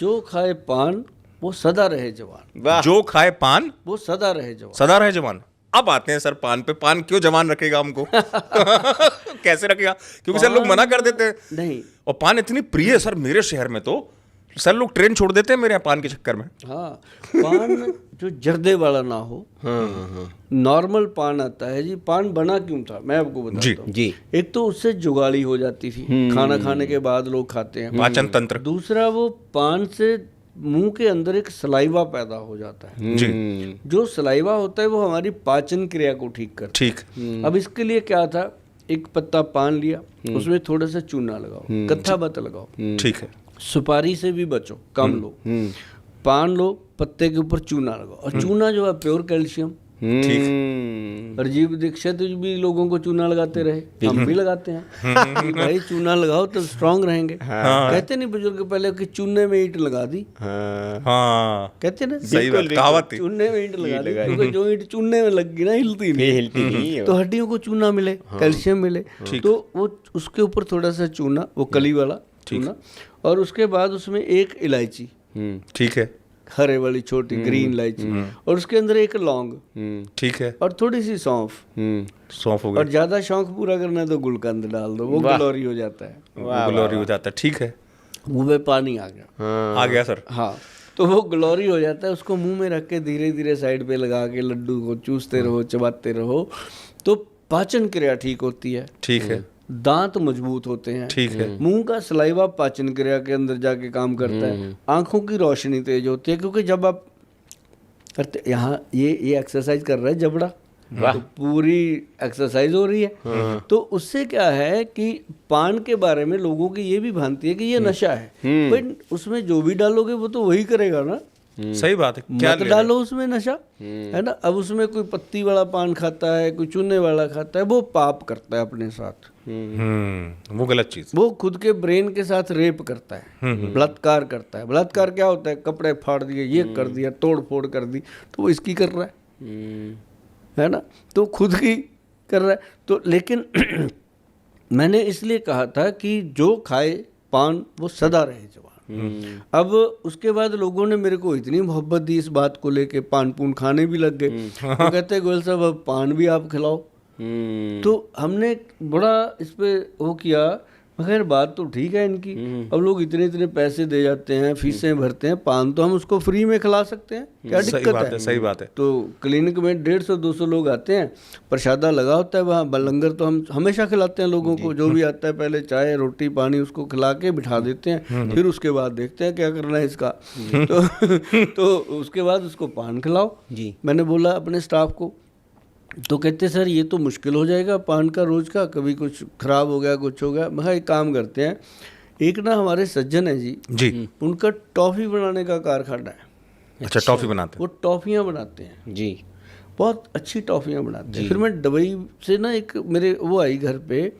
जो खाए पान वो सदा रहे जवान। वाह। जो खाए पान वो सदा रहे जवान। सदा रहे जवान। अब आते हैं सर पान पे। पान क्यों जवान रखेगा हमको? कैसे रखेगा? क्योंकि सर लोग मना कर देते हैं। नहीं, और पान इतनी प्रिय है सर मेरे शहर में, तो सर लोग ट्रेन छोड़ देते हैं मेरे यहाँ पान के चक्कर में। हाँ, पान जो जर्दे वाला ना हो, नॉर्मल पान आता है जी। पान बना क्यों था मैं आपको बताता हूँ। जी। एक तो उससे जुगाड़ी हो जाती थी, खाना खाने के बाद लोग खाते हैं। पाचन तंत्र। दूसरा, वो पान से मुंह के अंदर एक सलाइवा पैदा हो जाता है। जी। जो सलाइवा होता है वो हमारी पाचन क्रिया को ठीक करता ठीक। है। अब इसके लिए क्या था, एक पत्ता पान लिया, उसमें थोड़ा सा चूना लगाओ, कत्था बत लगाओ, ठीक है। सुपारी से भी बचो, कम लो, पान लो, पत्ते के ऊपर चूना लगाओ। और चूना जो है प्योर कैल्शियम। ठीक। राजीव दीक्षित भी लोगों को चूना लगाते रहे, हम भी लगाते हैं कि भाई चूना लगाओ तो स्ट्रांग रहेंगे। कहते नहीं बुजुर्ग पहले कि चूने में ईंट लगा दी, हाँ कहते ना, सही बात, कहावत थी। चूने में ईंट लगा दी, क्योंकि जो ईंट चूने में लग गई ना हिलती नहीं, तो हड्डियों को चूना मिले, कैल्शियम मिले। तो वो उसके ऊपर थोड़ा सा चूना, वो कली वाला चूना, और उसके बाद उसमें एक इलायची, ठीक है, हरे वाली छोटी ग्रीन इलायची, और उसके अंदर एक लौंग, ठीक है, और थोड़ी सी सौंफ। सौंफ हो और गया, ज्यादा शौक पूरा करना है तो गुलकंद डाल दो, वो गिलोरी हो जाता है, ग्लोरी हो जाता है। ठीक है, मुंह में पानी आ गया। आ गया सर। हाँ, तो वो ग्लोरी हो जाता है। उसको मुंह में रख के धीरे धीरे साइड पे लगा के लड्डू को चूसते रहो, चबाते रहो, तो पाचन क्रिया ठीक होती है। ठीक है, दांत मजबूत होते हैं। ठीक है, मुंह का सलाइवा पाचन क्रिया के अंदर जाके काम करता है। आंखों की रोशनी तेज होती है, क्योंकि जब आप करते यहाँ ये एक्सरसाइज कर रहा है जबड़ा, तो पूरी एक्सरसाइज हो रही है। तो उससे क्या है कि पान के बारे में लोगों की ये भी भ्रांति है कि ये नशा है, बट उसमें जो भी डालोगे वो तो वही करेगा ना। सही बात है। क्या मत डालो उसमें नशा, है ना। अब उसमें कोई पत्ती वाला पान खाता है, कोई चूने वाला खाता है, वो पाप करता है अपने साथ। वो गलत चीज। वो खुद के ब्रेन के साथ रेप करता है, बलात्कार करता है। बलात्कार क्या होता है, कपड़े फाड़ दिए, ये कर दिया, तोड़ फोड़ कर दी, तो वो इसकी कर रहा है ना, तो खुद की कर रहा है। तो लेकिन मैंने इसलिए कहा था कि जो खाए पान वो सदा रहे जवान। अब उसके बाद लोगों ने मेरे को इतनी मोहब्बत दी इस बात को लेके, पान पून खाने भी लग गए। वो कहते हैं गोयल साहब अब पान भी आप खिलाओ। तो हमने बड़ा इस पे वो किया, मगर बात तो ठीक है इनकी। अब लोग इतने इतने पैसे दे जाते हैं, फीसें भरते हैं, पान तो हम उसको फ्री में खिला सकते हैं, क्या दिक्कत है? सही बात है। तो क्लिनिक में 150-200 लोग आते हैं, प्रसादा लगा होता है वहाँ, लंगर तो हम हमेशा खिलाते हैं लोगों को। जो भी आता है पहले चाय रोटी पानी उसको खिला के बिठा देते हैं, फिर उसके बाद देखते हैं क्या करना है इसका। तो उसके बाद उसको पान खिलाओ जी। मैंने बोला अपने स्टाफ को, तो कहते सर ये तो मुश्किल हो जाएगा पान का रोज का, कभी कुछ खराब हो गया, कुछ हो गया। मैं एक काम करते हैं, एक ना हमारे सज्जन है जी, उनका टॉफ़ी बनाने का कारखाना है। अच्छा, टॉफ़ी बनाते हैं? वो टॉफ़ियाँ बनाते हैं जी, बहुत अच्छी टॉफ़ियाँ बनाते हैं। फिर मैं दुबई से ना एक मेरे वो आई घर पे,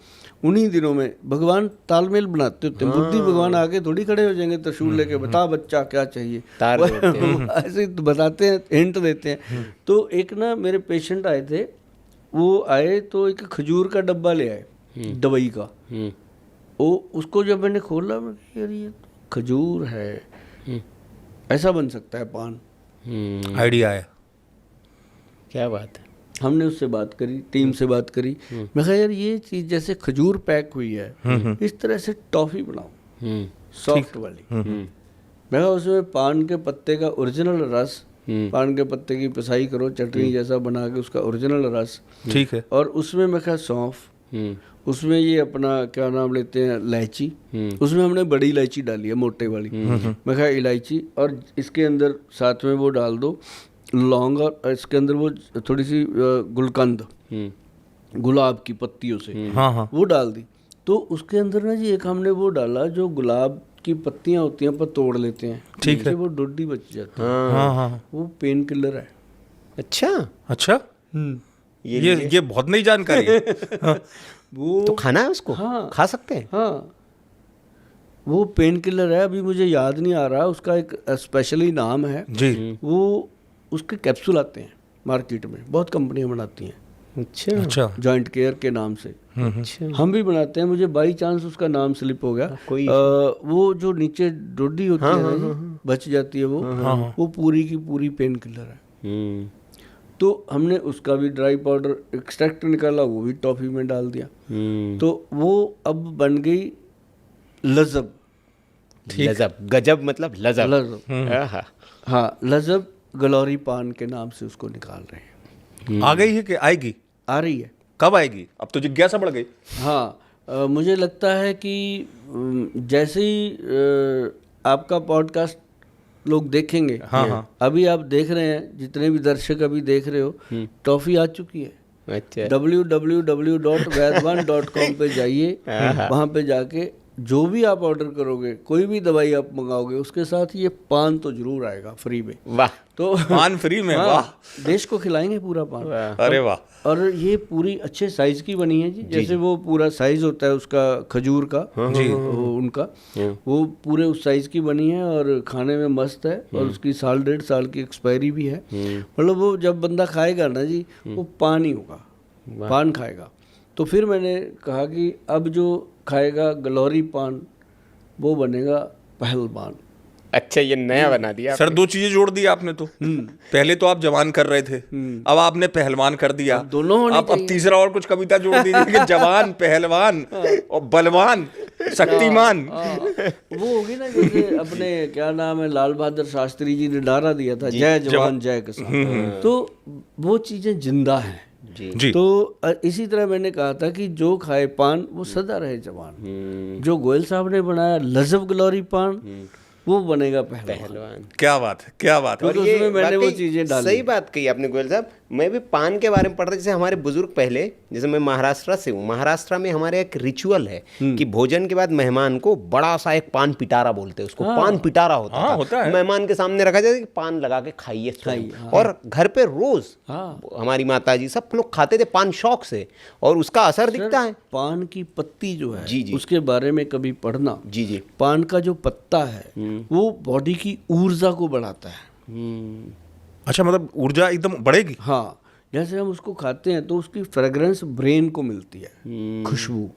उन्हीं दिनों में भगवान तालमेल बनाते होते हैं। बुद्धि भगवान आगे थोड़ी खड़े हो जाएंगे त्रिशूल लेके, बता बच्चा क्या चाहिए, ऐसे बताते हैं, हिंट देते हैं। तो एक ना मेरे पेशेंट आए थे, वो आए तो एक खजूर का डब्बा ले आए दवाई का। वो उसको जब मैंने खोला, मैं यार ये खजूर है, ऐसा बन सकता है पान। आइडिया है, क्या बात है। हमने उससे बात करी, टीम से बात करी। मैं कहा यार ये चीज़ जैसे खजूर पैक हुई है, इस तरह से टॉफ़ी बनाओ सॉफ्ट वाली। मैं कहा उसमें पान के पत्ते का ओरिजिनल रस, पान के पत्ते की पिसाई करो, चटनी जैसा बना के उसका ओरिजिनल रस, ठीक है। और उसमें मैं कहा सौंफ, उसमें ये अपना क्या नाम लेते हैं इलायची, उसमें हमने बड़ी इलायची डाली है मोटे वाली। मैं कहा इलायची, और इसके अंदर साथ में वो डाल दो लौंग, और इसके अंदर वो थोड़ी सी गुलकंद गुलाब की पत्तियों से, वो डाल दी। तो उसके अंदर ना जी एक हमने वो डाला जो गुलाब की पत्तियां होती हैं, पर तोड़ लेते हैं, ठीक है, वो डोडी बच जाती है। वो पेन किलर है। अच्छा, ये बहुत नई जानकारी है। वो तो खाना है उसको? हाँ, खा सकते हैं। हाँ, वो पेन किलर है, अभी मुझे याद नहीं आ रहा उसका, एक स्पेशली नाम है जी। वो उसके कैप्सूल आते हैं मार्केट में, बहुत कंपनियां बनाती हैं। अच्छा अच्छा जॉइंट केयर के नाम से। अच्छा हम भी बनाते हैं, मुझे बाई चांस उसका नाम स्लिप हो गया। कोई वो जो नीचे डोडी होती है ना जी, बच जाती है वो पूरी की पूरी पेन किलर है। हम्म, तो हमने उसका भी ड्राई पाउडर एक्सट्रैक्ट निकाला, वो भी टॉफ़ी में डाल दिया। तो वो अब बन गई लजब। लजब, गजब मतलब लजब। लजब आहा। हाँ, लजब गलौरी पान के नाम से उसको निकाल रहे हैं। आ गई है कि आएगी? आ रही है। कब आएगी? अब तो जिज्ञासा बढ़ गई। हाँ, मुझे लगता है कि जैसे ही आपका पॉडकास्ट लोग देखेंगे, हाँ। अभी आप देख रहे हैं, जितने भी दर्शक अभी देख रहे हो, टॉफ़ी आ चुकी है। अच्छा www.vaidwan.com पे जाइए, वहाँ पे जाके जो भी आप ऑर्डर करोगे, कोई भी दवाई आप मंगाओगे, उसके साथ ये पान तो जरूर आएगा फ्री में। वाह, तो पान फ्री में? हाँ, वाह, देश को खिलाएंगे पूरा पान। अरे वाह। और ये पूरी अच्छे साइज की बनी है जी, जैसे वो पूरा साइज होता है उसका खजूर का जी, उनका वो पूरे उस साइज की बनी है और खाने में मस्त है। और उसकी 1.5 साल की एक्सपायरी भी है। मतलब वो जब बंदा खाएगा ना जी, वो पान ही होगा, पान खाएगा। तो फिर मैंने कहा कि अब जो खाएगा गलौरी पान, वो बनेगा पहलवान। अच्छा, ये नया बना दिया सर, 2 चीजें जोड़ दी आपने तो। पहले तो आप जवान कर रहे थे, अब आपने पहलवान कर दिया। दोनों होने अब तीसरा और कुछ कविता जोड़ दीजिए कि जवान, पहलवान और बलवान, शक्तिमान। वो होगी ना, जैसे अपने क्या नाम है, लाल बहादुर शास्त्री जी ने नारा दिया था, जय जवान जय किसान। तो वो चीजें जिंदा हैं जी। तो इसी तरह मैंने कहा था कि जो खाए पान वो सदा रहे जवान। जो गोयल साहब ने बनाया लजब गलौरी पान, वो बनेगा पहलवान। क्या बात है, क्या बात है। और उसमें मैंने वो चीजें डाली। सही बात कही आपने गोयल साहब। मैं भी पान के बारे में पढ़ता, जैसे हमारे बुजुर्ग पहले, जैसे मैं महाराष्ट्र से हूँ, महाराष्ट्र में हमारे एक रिचुअल है कि भोजन के बाद मेहमान को बड़ा सा एक पान पिटारा बोलते हैं उसको। पान पिटारा होता है। मेहमान के सामने रखा जाता है कि पान लगा के खाइए। और घर पे रोज हमारी माता जी सब लोग खाते थे पान शौक से, और उसका असर दिखता है। पान की पत्ती जो है जी, उसके बारे में कभी पढ़ना। जी। पान का जो पत्ता है वो बॉडी की ऊर्जा को बढ़ाता है। अच्छा, मतलब ऊर्जा एकदम बढ़ेगी। हाँ, जैसे हम उसको खाते हैं तो उसकी फ्रेग्रेंस ब्रेन को मिलती है, खुशबू।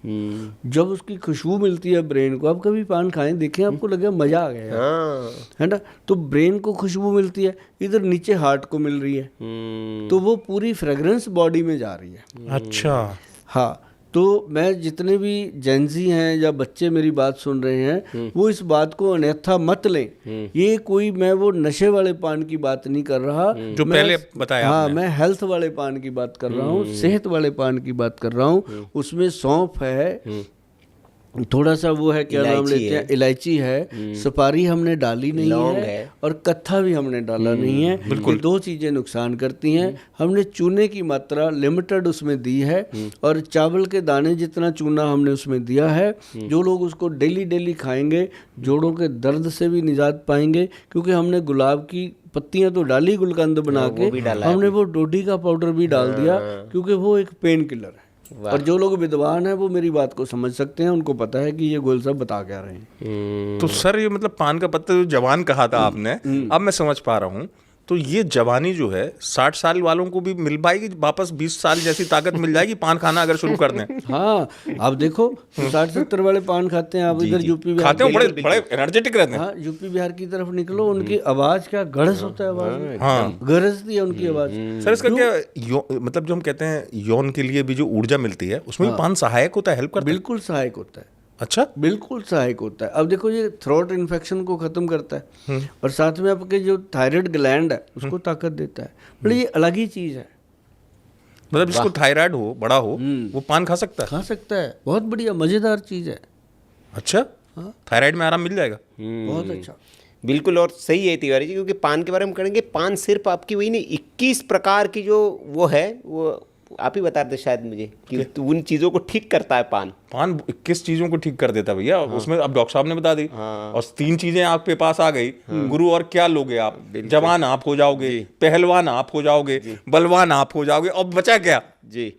जब उसकी खुशबू मिलती है ब्रेन को, आप कभी पान खाएं, देखें, आपको लगेगा मजा आ गया है ना। तो ब्रेन को खुशबू मिलती है, इधर नीचे हार्ट को मिल रही है, तो वो पूरी फ्रेग्रेंस बॉडी में जा रही है। अच्छा। हाँ, तो मैं जितने भी जेंजी हैं या बच्चे मेरी बात सुन रहे हैं, वो इस बात को अन्यथा मत लें। ये कोई, मैं वो नशे वाले पान की बात नहीं कर रहा जो पहले बताया। हाँ, मैं हेल्थ वाले पान की बात कर रहा हूँ, सेहत वाले पान की बात कर रहा हूँ। उसमें सौंफ है, थोड़ा सा वो है, क्या नाम लेते हैं, इलायची है, सुपारी हमने डाली नहीं है, और कत्था भी हमने डाला नहीं है। बिल्कुल, 2 चीज़ें नुकसान करती हैं। हमने चूने की मात्रा लिमिटेड उसमें दी है, और चावल के दाने जितना चूना हमने उसमें दिया है। जो लोग उसको डेली खाएंगे, जोड़ों के दर्द से भी निजात पाएंगे, क्योंकि हमने गुलाब की पत्तियां तो डाली गुलकंद बना के, हमने वो डोडी का पाउडर भी डाल दिया, क्योंकि वो एक पेन किलर है। और जो लोग विद्वान हैं वो मेरी बात को समझ सकते हैं, उनको पता है कि ये गोयल साहब बता क्या रहे हैं। तो सर, ये मतलब पान का पत्ता जो जवान कहा था आपने, अब मैं समझ पा रहा हूँ। तो ये जवानी जो है 60 साल वालों को भी मिल पाएगी वापस, 20 साल जैसी ताकत मिल जाएगी पान खाना अगर शुरू कर दें। हाँ, आप देखो 60-70 वाले पान खाते हैं, आप इधर यूपी बिहार खाते हैं, बड़े एनर्जेटिक रहते हैं। हाँ, यूपी बिहार की तरफ निकलो, उनकी आवाज क्या गरज होता है, आवाज हाँ, गरजती है उनकी आवाज। सर, इसका क्या मतलब, जो हम कहते हैं यौन के लिए भी जो ऊर्जा मिलती है, उसमें भी पान सहायक होता है, हेल्प करता है? बिल्कुल सहायक होता है। अच्छा, बिल्कुल सहायक होता है। अब देखो, ये थ्रोट इन्फेक्शन को खत्म करता है, और साथ में आपके जो थायराइड ग्लैंड है उसको ताकत देता है। मतलब ये अलग ही चीज है। मतलब जिसको थायराइड हो, बड़ा हो, वो पान खा सकता है? खा सकता है, बहुत बढ़िया मजेदार चीज है। अच्छा, थायराइड में आराम मिल जाएगा। बहुत अच्छा, बिल्कुल। और सही है तिवारी जी, क्योंकि पान के बारे में करेंगे, पान सिर्फ आपकी वही नहीं, 21 प्रकार की जो वो है, वो आप ही बता देते शायद मुझे, कि तो उन चीज़ों को ठीक करता है पान 21 चीज़ों को ठीक कर देता है भैया। उसमें अब डॉक्टर साहब ने बता दी। और 3 चीज़ें आपके पास आ गई। गुरु, और क्या लोगे आप? जवान आप हो जाओगे, पहलवान आप हो जाओगे, बलवान आप हो जाओगे, अब बचा क्या? जी।